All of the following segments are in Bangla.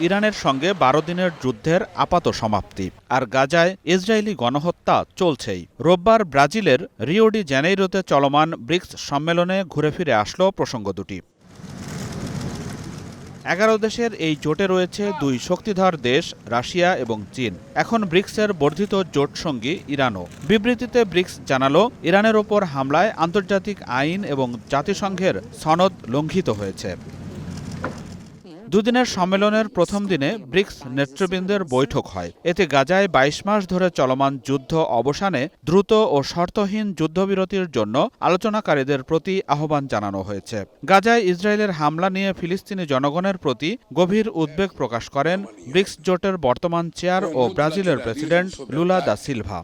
ইরানের সঙ্গে ১২ দিনের যুদ্ধের আপাত সমাপ্তি, আর গাজায় ইসরায়েলি গণহত্যা চলছেই। রোববার ব্রাজিলের রিও ডি জেনেইরোতে চলমান ব্রিক্স সম্মেলনে ঘুরে ফিরে আসলো প্রসঙ্গ দুটি। ১১ দেশের এই জোটে রয়েছে দুই শক্তিধর দেশ রাশিয়া এবং চীন। এখন ব্রিক্সের বর্ধিত জোট সঙ্গী ইরানও। বিবৃতিতে ব্রিক্স জানালো, ইরানের ওপর হামলায় আন্তর্জাতিক আইন এবং জাতিসংঘের সনদ লঙ্ঘিত হয়েছে। দুদিনের সম্মেলনের প্রথম দিনে ব্রিক্স নেতৃবৃন্দের বৈঠক হয়। এতে গাজায় ২২ মাস ধরে চলমান যুদ্ধ অবসানে দ্রুত ও শর্তহীন যুদ্ধবিরতির জন্য আলোচনাকারীদের প্রতি আহ্বান জানানো হয়েছে। গাজায় ইসরায়েলের হামলা নিয়ে ফিলিস্তিনি জনগণের প্রতি গভীর উদ্বেগ প্রকাশ করেন ব্রিক্স জোটের বর্তমান চেয়ার ও ব্রাজিলের প্রেসিডেন্ট লুলা দা সিলভা।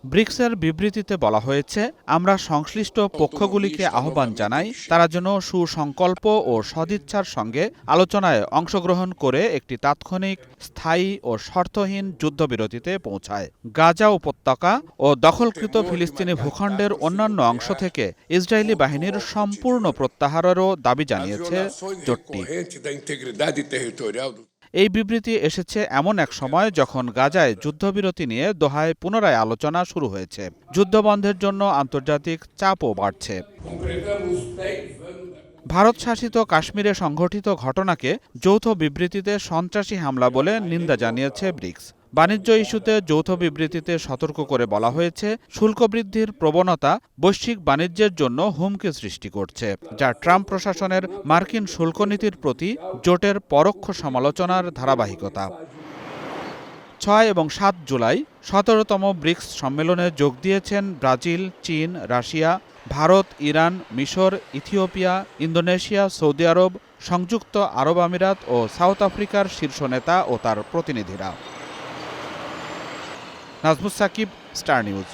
ব্রিক্সের বিবৃতিতে বলা হয়েছে, আমরা সংশ্লিষ্ট পক্ষগুলিকে আহ্বান জানাই তারা যেন সুসংকল্প ও সদিচ্ছার সঙ্গে আলোচনায় অংশগ্রহণ করে একটি তাৎক্ষণিক, স্থায়ী ও শর্তহীন যুদ্ধবিরতিতে পৌঁছায়। গাজা উপত্যকা ও দখলকৃত ফিলিস্তিনি ভূখণ্ডের অন্যান্য অংশ থেকে ইসরায়েলি বাহিনীর সম্পূর্ণ প্রত্যাহারেরও দাবি জানিয়েছে জোটটি। এই বিবৃতি এসেছে এমন এক সময় যখন গাজায় যুদ্ধবিরতি নিয়ে দোহায় পুনরায় আলোচনা শুরু হয়েছে। যুদ্ধবন্ধের জন্য আন্তর্জাতিক চাপও বাড়ছে। ভারত শাসিত কাশ্মীরে সংঘটিত ঘটনাকে যৌথ বিবৃতিতে সন্ত্রাসী হামলা বলে নিন্দা জানিয়েছে ব্রিক্স। বাণিজ্য ইস্যুতে যৌথ বিবৃতিতে সতর্ক করে বলা হয়েছে, শুল্ক বৃদ্ধির প্রবণতা বৈশ্বিক বাণিজ্যের জন্য হুমকি সৃষ্টি করছে, যা ট্রাম্প প্রশাসনের মার্কিন শুল্ক নীতির প্রতি জোটের পরোক্ষ সমালোচনার ধারাবাহিকতা। ৬ এবং ৭ জুলাই ১৭তম ব্রিক্স সম্মেলনে যোগ দিয়েছেন ব্রাজিল, চীন, রাশিয়া, ভারত, ইরান, মিশর, ইথিওপিয়া, ইন্দোনেশিয়া, সৌদি আরব, সংযুক্ত আরব আমিরাত ও সাউথ আফ্রিকার শীর্ষ নেতা ও তার প্রতিনিধিরা। Nazmus Sakib, Star news.